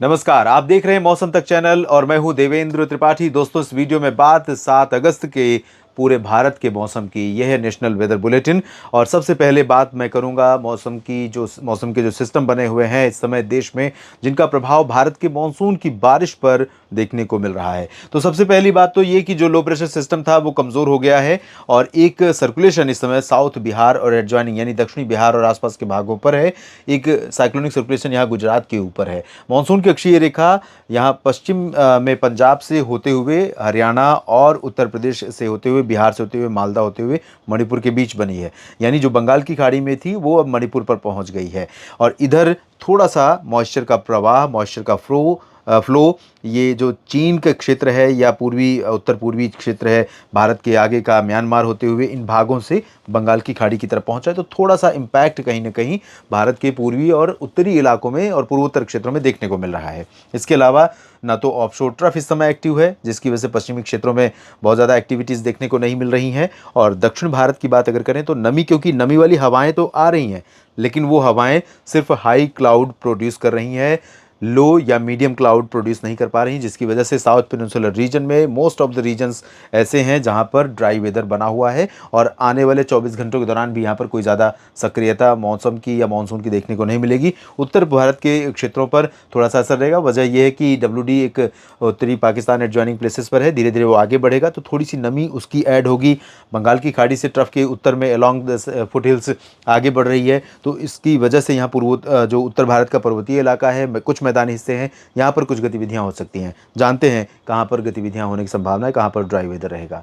नमस्कार, आप देख रहे हैं मौसम तक चैनल और मैं हूं देवेंद्र त्रिपाठी। दोस्तों, इस वीडियो में बात 7 अगस्त के पूरे भारत के मौसम की। यह है नेशनल वेदर बुलेटिन और सबसे पहले बात मैं करूंगा मौसम के जो सिस्टम बने हुए हैं इस समय देश में, जिनका प्रभाव भारत के मानसून की बारिश पर देखने को मिल रहा है। तो सबसे पहली बात तो ये कि जो लो प्रेशर सिस्टम था वो कमज़ोर हो गया है और एक सर्कुलेशन इस समय साउथ बिहार और एडजॉइनिंग यानी दक्षिणी बिहार और आसपास के भागों पर है। एक साइक्लोनिक सर्कुलेशन यहाँ गुजरात के ऊपर है। मानसून की अक्षीय रेखा यहाँ पश्चिम में पंजाब से होते हुए हरियाणा और उत्तर प्रदेश से होते हुए, बिहार से होते हुए, मालदा होते हुए मणिपुर के बीच बनी है। यानी जो बंगाल की खाड़ी में थी वो अब मणिपुर पर पहुंच गई है और इधर थोड़ा सा मॉइस्चर का प्रवाह, मॉइस्चर का फ्लो ये जो चीन का क्षेत्र है या पूर्वी उत्तर पूर्वी क्षेत्र है भारत के आगे का, म्यांमार होते हुए इन भागों से बंगाल की खाड़ी की तरफ पहुंचा है। तो थोड़ा सा इम्पैक्ट कहीं ना कहीं भारत के पूर्वी और उत्तरी इलाकों में और पूर्वोत्तर क्षेत्रों में देखने को मिल रहा है। इसके अलावा ना तो ऑफशोर ट्रफ इस समय एक्टिव है, जिसकी वजह से पश्चिमी क्षेत्रों में बहुत ज़्यादा एक्टिविटीज़ देखने को नहीं मिल रही हैं। और दक्षिण भारत की बात अगर करें तो नमी, क्योंकि नमी वाली हवाएं तो आ रही हैं लेकिन वो हवाएं सिर्फ हाई क्लाउड प्रोड्यूस कर रही हैं, लो या मीडियम क्लाउड प्रोड्यूस नहीं कर पा रही, जिसकी वजह से साउथ पेनिनसुलर रीजन में मोस्ट ऑफ द रीजन्स ऐसे हैं जहां पर ड्राई वेदर बना हुआ है और आने वाले 24 घंटों के दौरान भी यहां पर कोई ज़्यादा सक्रियता मौसम की या मानसून की देखने को नहीं मिलेगी। उत्तर भारत के क्षेत्रों पर थोड़ा सा असर रहेगा। वजह यह है कि WD एक उत्तरी पाकिस्तान एडजॉइनिंग प्लेसेस पर है, धीरे धीरे वो आगे बढ़ेगा तो थोड़ी सी नमी उसकी ऐड होगी। बंगाल की खाड़ी से ट्रफ के उत्तर में अलॉन्ग द फुट हिल्स आगे बढ़ रही है, तो इसकी वजह से यहाँ जो उत्तर भारत का पर्वतीय इलाका है, कुछ मैदानी हिस्से हैं, यहाँ पर कुछ गतिविधियाँ हो सकती हैं। जानते हैं कहाँ पर गतिविधियाँ होने की संभावना है, कहाँ पर ड्राई वेदर रहेगा।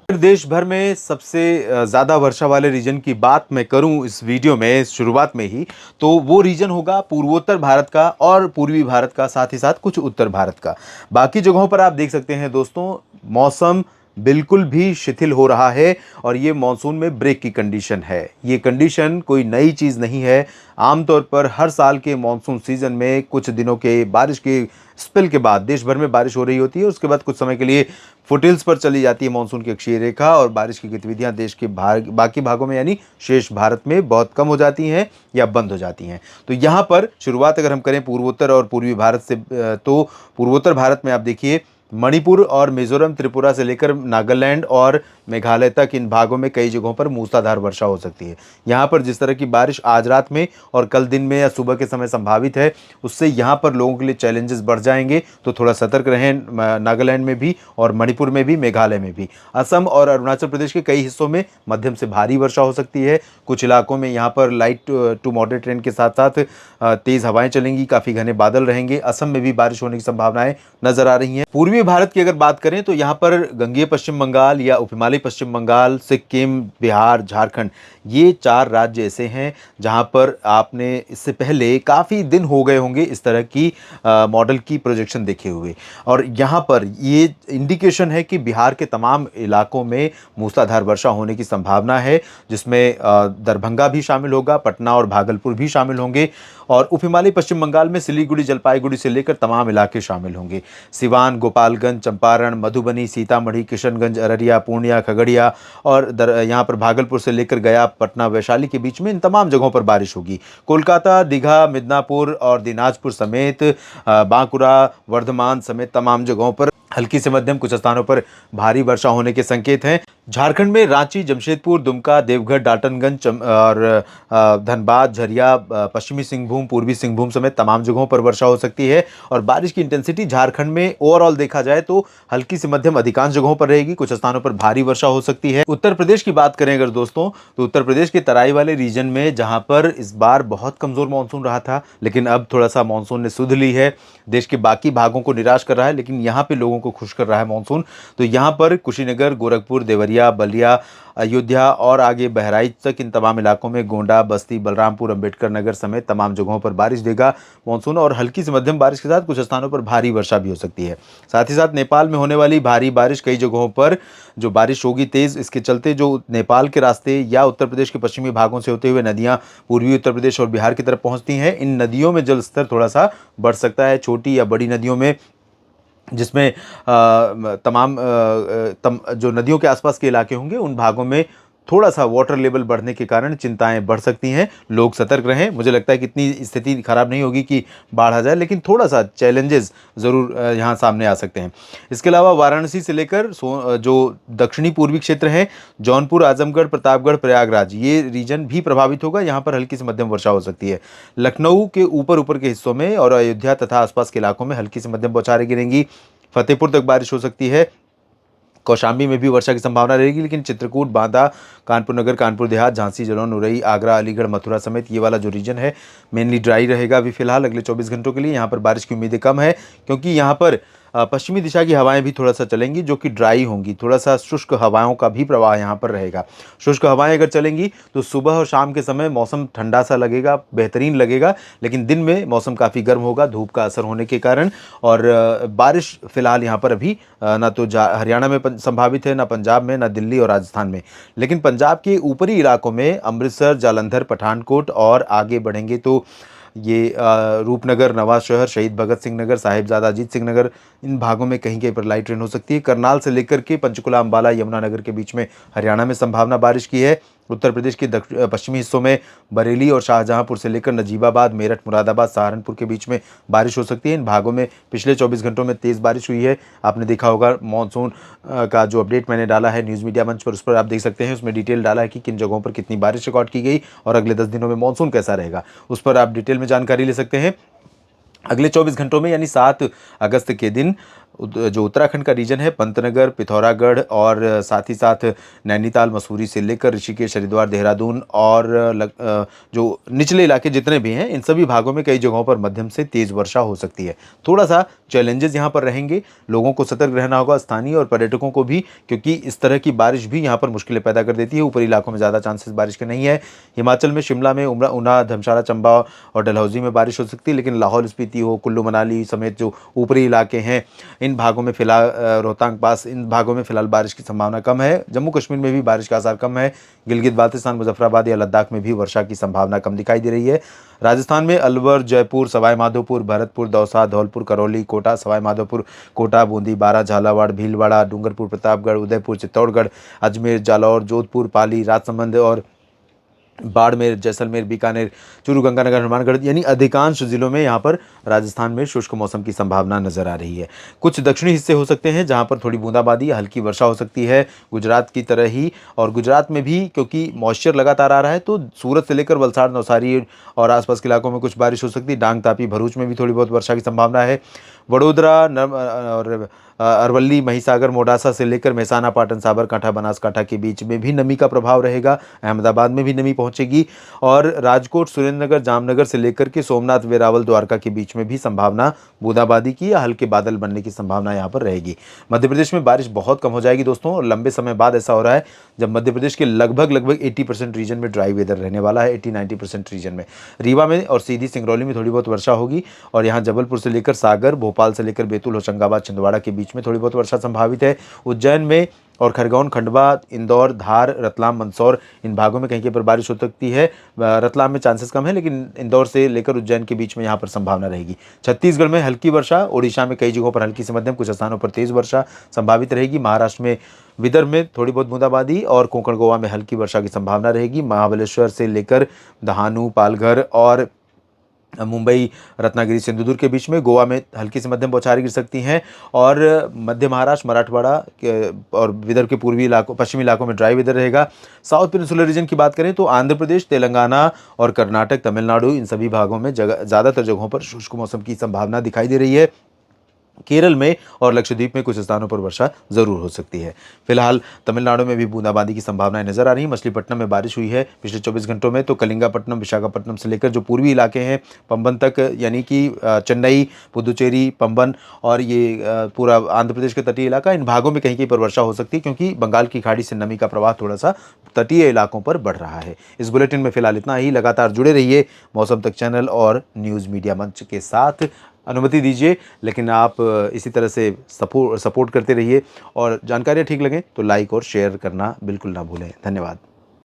देश भर में सबसे ज़्यादा वर्षा वाले रीजन की बात मैं करूं इस वीडियो में शुरुआत में ही, तो वो रीजन होगा पूर्वोत्तर भारत का और पूर्वी भारत का, साथ ही साथ कुछ उत्तर भारत का। बाकी जगहों पर आप देख सकते हैं दोस्तों, मौसम बिल्कुल भी शिथिल हो रहा है और ये मानसून में ब्रेक की कंडीशन है। ये कंडीशन कोई नई चीज़ नहीं है। आमतौर पर हर साल के मानसून सीजन में कुछ दिनों के बारिश के स्पेल के बाद देश भर में बारिश हो रही होती है, उसके बाद कुछ समय के लिए फुटहिल्स पर चली जाती है मानसून की अक्षीय रेखा और बारिश की गतिविधियां देश के बाकी भागों में यानी शेष भारत में बहुत कम हो जाती हैं या बंद हो जाती हैं। तो यहाँ पर शुरुआत अगर हम करें पूर्वोत्तर और पूर्वी भारत से, तो पूर्वोत्तर भारत में आप देखिए मणिपुर और मिजोरम, त्रिपुरा से लेकर नागालैंड और मेघालय तक इन भागों में कई जगहों पर मूसलाधार वर्षा हो सकती है। यहाँ पर जिस तरह की बारिश आज रात में और कल दिन में या सुबह के समय संभावित है, उससे यहाँ पर लोगों के लिए चैलेंजेस बढ़ जाएंगे। तो थोड़ा सतर्क रहें, नागालैंड में भी और मणिपुर में भी, मेघालय में भी। असम और अरुणाचल प्रदेश के कई हिस्सों में मध्यम से भारी वर्षा हो सकती है। कुछ इलाकों में यहाँ पर लाइट टू मॉडरेट रेन के साथ साथ तेज़ हवाएं चलेंगी, काफ़ी घने बादल रहेंगे। असम में भी बारिश होने की संभावनाएं नजर आ रही हैं। पूर्वी भारत की अगर बात करें तो यहाँ पर गंगेय पश्चिम बंगाल या उपहिमालय पश्चिम बंगाल, सिक्किम, बिहार, झारखंड, ये 4 राज्य ऐसे हैं जहाँ पर आपने इससे पहले काफ़ी दिन हो गए होंगे इस तरह की मॉडल की प्रोजेक्शन देखे हुए। और यहाँ पर ये इंडिकेशन है कि बिहार के तमाम इलाकों में मूसलाधार वर्षा होने की संभावना है, जिसमें दरभंगा भी शामिल होगा, पटना और भागलपुर भी शामिल होंगे और उपहिमालय पश्चिम बंगाल में सिलीगुड़ी, जलपाईगुड़ी से लेकर तमाम इलाके शामिल होंगे। सिवान, गोपालगंज, चंपारण, मधुबनी, सीतामढ़ी, किशनगंज, अररिया, पूर्णिया, खगड़िया और यहाँ पर भागलपुर से लेकर गया, पटना, वैशाली के बीच में इन तमाम जगहों पर बारिश होगी। कोलकाता, दीघा, मिदनापुर और दिनाजपुर समेत बांकुरा, वर्धमान समेत तमाम जगहों पर हल्की से मध्यम, कुछ स्थानों पर भारी वर्षा होने के संकेत हैं। झारखंड में रांची, जमशेदपुर, दुमका, देवघर, डाल्टनगंज और धनबाद, झरिया, पश्चिमी सिंहभूम, पूर्वी सिंहभूम समेत तमाम जगहों पर वर्षा हो सकती है। और बारिश की इंटेंसिटी झारखंड में ओवरऑल देखा जाए तो हल्की से मध्यम अधिकांश जगहों पर रहेगी, कुछ स्थानों पर भारी वर्षा हो सकती है। उत्तर प्रदेश की बात करें अगर दोस्तों, तो उत्तर प्रदेश के तराई वाले रीजन में जहां पर इस बार बहुत कमजोर मानसून रहा था, लेकिन अब थोड़ा सा मानसून ने सुध ली है। देश के बाकी भागों को निराश कर रहा है लेकिन यहाँ पे लोगों को खुश कर रहा है मानसून। तो यहाँ पर कुशीनगर, गोरखपुर, देवरिया, बलिया, अयोध्या और आगे बहराइच तक इन तमाम इलाकों में गोंडा, बस्ती, बलरामपुर, अंबेडकर नगर समेत तमाम जगहों पर बारिश देगा मानसून और हल्की से मध्यम बारिश के साथ कुछ स्थानों पर भारी वर्षा भी हो सकती है। साथ ही साथ नेपाल में होने वाली भारी बारिश, कई जगहों पर जो बारिश होगी तेज, इसके चलते जो नेपाल के रास्ते या उत्तर प्रदेश के पश्चिमी भागों से होते हुए नदियां पूर्वी उत्तर प्रदेश और बिहार की तरफ पहुंचती हैं, इन नदियों में जल स्तर थोड़ा सा बढ़ सकता है। छोटी या बड़ी नदियों में, जिसमें जो नदियों के आसपास के इलाके होंगे उन भागों में थोड़ा सा वाटर लेवल बढ़ने के कारण चिंताएं बढ़ सकती हैं, लोग सतर्क रहें। मुझे लगता है कि इतनी स्थिति खराब नहीं होगी कि बाढ़ आ जाए, लेकिन थोड़ा सा चैलेंजेस ज़रूर यहाँ सामने आ सकते हैं। इसके अलावा वाराणसी से लेकर जो दक्षिणी पूर्वी क्षेत्र हैं, जौनपुर, आजमगढ़, प्रतापगढ़, प्रयागराज, ये रीजन भी प्रभावित होगा। यहाँ पर हल्की से मध्यम वर्षा हो सकती है। लखनऊ के ऊपर ऊपर के हिस्सों में और अयोध्या तथा आसपास के इलाकों में हल्की से मध्यम बौछारें गिरेंगी। फतेहपुर तक बारिश हो सकती है। कौशाम्बी में भी वर्षा की संभावना रहेगी, लेकिन चित्रकूट, बांदा, कानपुर नगर, कानपुर देहात, झांसी, जालौन, उरई, आगरा, अलीगढ़, मथुरा समेत ये वाला जो रीजन है मेनली ड्राई रहेगा अभी फिलहाल अगले 24 घंटों के लिए। यहाँ पर बारिश की उम्मीदें कम है, क्योंकि यहाँ पर पश्चिमी दिशा की हवाएं भी थोड़ा सा चलेंगी, जो कि ड्राई होंगी। थोड़ा सा शुष्क हवाओं का भी प्रवाह यहाँ पर रहेगा। शुष्क हवाएं अगर चलेंगी तो सुबह और शाम के समय मौसम ठंडा सा लगेगा, बेहतरीन लगेगा, लेकिन दिन में मौसम काफ़ी गर्म होगा धूप का असर होने के कारण। और बारिश फिलहाल यहाँ पर अभी ना तो हरियाणा में संभावित है, ना पंजाब में, ना दिल्ली और राजस्थान में। लेकिन पंजाब के ऊपरी इलाकों में अमृतसर, जालंधर, पठानकोट और आगे बढ़ेंगे तो ये रूपनगर, नवाज शहर, शहीद भगत सिंह नगर, साहिबजादा अजीत सिंह नगर, इन भागों में कहीं कहीं पर लाइट रेन हो सकती है। करनाल से लेकर के पंचकुला, अंबाला, यमुनानगर के बीच में हरियाणा में संभावना बारिश की है। उत्तर प्रदेश के पश्चिमी हिस्सों में बरेली और शाहजहांपुर से लेकर नजीबाबाद, मेरठ, मुरादाबाद, सहारनपुर के बीच में बारिश हो सकती है। इन भागों में पिछले 24 घंटों में तेज़ बारिश हुई है। आपने देखा होगा मानसून का जो अपडेट मैंने डाला है न्यूज़ मीडिया मंच पर, उस पर आप देख सकते हैं। उसमें डिटेल डाला है कि किन जगहों पर कितनी बारिश रिकॉर्ड की गई और अगले 10 दिनों में मानसून कैसा रहेगा, उस पर आप डिटेल में जानकारी ले सकते हैं। अगले 24 घंटों में यानी 7 अगस्त के दिन जो उत्तराखंड का रीजन है, पंतनगर, पिथौरागढ़ और साथ ही साथ नैनीताल, मसूरी से लेकर ऋषिकेश, हरिद्वार, देहरादून और जो निचले इलाके जितने भी हैं, इन सभी भागों में कई जगहों पर मध्यम से तेज़ वर्षा हो सकती है। थोड़ा सा चैलेंजेस यहाँ पर रहेंगे, लोगों को सतर्क रहना होगा, स्थानीय और पर्यटकों को भी, क्योंकि इस तरह की बारिश भी यहाँ पर मुश्किलें पैदा कर देती है। ऊपरी इलाकों में ज़्यादा चांसेस बारिश के नहीं है। हिमाचल में शिमला में, ऊना, धर्मशाला, चंबा और डलहौजी में बारिश हो सकती है, लेकिन लाहौल स्पीति हो, कुल्लू मनाली समेत जो ऊपरी इलाके हैं, इन भागों में फिलहाल रोहतांग पास, इन भागों में फिलहाल बारिश की संभावना कम है। जम्मू कश्मीर में भी बारिश का असर कम है। गिलगित बाल्तिस्तान, मुजफ्फराबाद या लद्दाख में भी वर्षा की संभावना कम दिखाई दे रही है। राजस्थान में अलवर, जयपुर, सवाई माधोपुर, भरतपुर, दौसा, धौलपुर, करौली, कोटा, सवाई माधोपुर, कोटा, बूंदी, बारा, झालावाड़, भीलवाड़ा, डूंगरपुर, प्रतापगढ़, उदयपुर, चित्तौड़गढ़, अजमेर, जालौर, जोधपुर, पाली, राजसमंद और बाड़मेर, जैसलमेर, बीकानेर, चूरू, गंगानगर, हनुमानगढ़, यानी अधिकांश जिलों में यहाँ पर राजस्थान में शुष्क मौसम की संभावना नजर आ रही है। कुछ दक्षिणी हिस्से हो सकते हैं जहाँ पर थोड़ी बूंदाबांदी या हल्की वर्षा हो सकती है, गुजरात की तरह ही। और गुजरात में भी क्योंकि मॉइस्चर लगातार आ रहा है, तो सूरत से लेकर वलसाड़, नवसारी और आसपास के इलाकों में कुछ बारिश हो सकती है। डांग, तापी, भरूच में भी थोड़ी बहुत वर्षा की संभावना है। वडोदरा और अरवली, महिसागर, मोडासा से लेकर मेहसाना, पाटन, साबरकांठा, बनासकांठा के बीच में भी नमी का प्रभाव रहेगा। अहमदाबाद में भी नमी पहुंचेगी और राजकोट, सुरेंद्रनगर, जामनगर से लेकर के सोमनाथ, वेरावल, द्वारका के बीच में भी संभावना बूंदाबांदी की या हल्के बादल बनने की संभावना यहाँ पर रहेगी। मध्य प्रदेश में बारिश बहुत कम हो जाएगी दोस्तों, और लंबे समय बाद ऐसा हो रहा है जब मध्य प्रदेश के लगभग 80% रीजन में ड्राई वेदर रहने वाला है। 80-90% रीजन में, रीवा में और सीधी, सिंगरौली में थोड़ी बहुत वर्षा होगी। और यहाँ जबलपुर से लेकर सागर, भोपाल से लेकर बैतूल, होशंगाबाद, छिंदवाड़ा के बीच में थोड़ी बहुत वर्षा संभावित है। उज्जैन में और खरगोन, खंडवा, इंदौर, धार, रतलाम, मंदसौर, इन भागों में कहीं कहीं पर बारिश हो सकती है। रतलाम में चांसेस कम है, लेकिन इंदौर से लेकर उज्जैन के बीच में यहाँ पर संभावना रहेगी। छत्तीसगढ़ में हल्की वर्षा, ओडिशा में कई जगहों पर हल्की से मध्यम, कुछ स्थानों पर तेज वर्षा संभावित रहेगी। महाराष्ट्र में, विदर्भ में थोड़ी बहुत बूंदाबांदी और कोंकण, गोवा में हल्की वर्षा की संभावना रहेगी। महाबलेश्वर से लेकर दहानू, पालघर और मुंबई, रत्नागिरी, सिंधुदुर्ग के बीच में, गोवा में हल्की से मध्यम बौछारें गिर सकती हैं। और मध्य महाराष्ट्र, मराठवाड़ा और विदर्भ के पूर्वी इलाकों, पश्चिमी इलाकों में ड्राई वेदर रहेगा। साउथ पेनिनसुलर रीजन की बात करें तो आंध्र प्रदेश, तेलंगाना और कर्नाटक, तमिलनाडु, इन सभी भागों में ज़्यादातर जगहों पर शुष्क मौसम की संभावना दिखाई दे रही है। केरल में और लक्षद्वीप में कुछ स्थानों पर वर्षा जरूर हो सकती है। फिलहाल तमिलनाडु में भी बूंदाबांदी की संभावनाएं नजर आ रही हैं। मछलीपट्टनम में बारिश हुई है पिछले 24 घंटों में, तो कलिंगापट्टनम, विशाखापट्टनम से लेकर जो पूर्वी इलाके हैं पंबन तक, यानी कि चेन्नई, पुदुचेरी, पंबन और ये पूरा आंध्र प्रदेश के तटीय इलाका, इन भागों में कहीं कहीं पर वर्षा हो सकती है, क्योंकि बंगाल की खाड़ी से नमी का प्रवाह थोड़ा सा तटीय इलाकों पर बढ़ रहा है। इस बुलेटिन में फिलहाल इतना ही। लगातार जुड़े रहिए मौसम तक चैनल और न्यूज़ मीडिया मंच के साथ। अनुमति दीजिए, लेकिन आप इसी तरह से सपोर्ट करते रहिए, और जानकारियाँ ठीक लगें तो लाइक और शेयर करना बिल्कुल ना भूलें। धन्यवाद।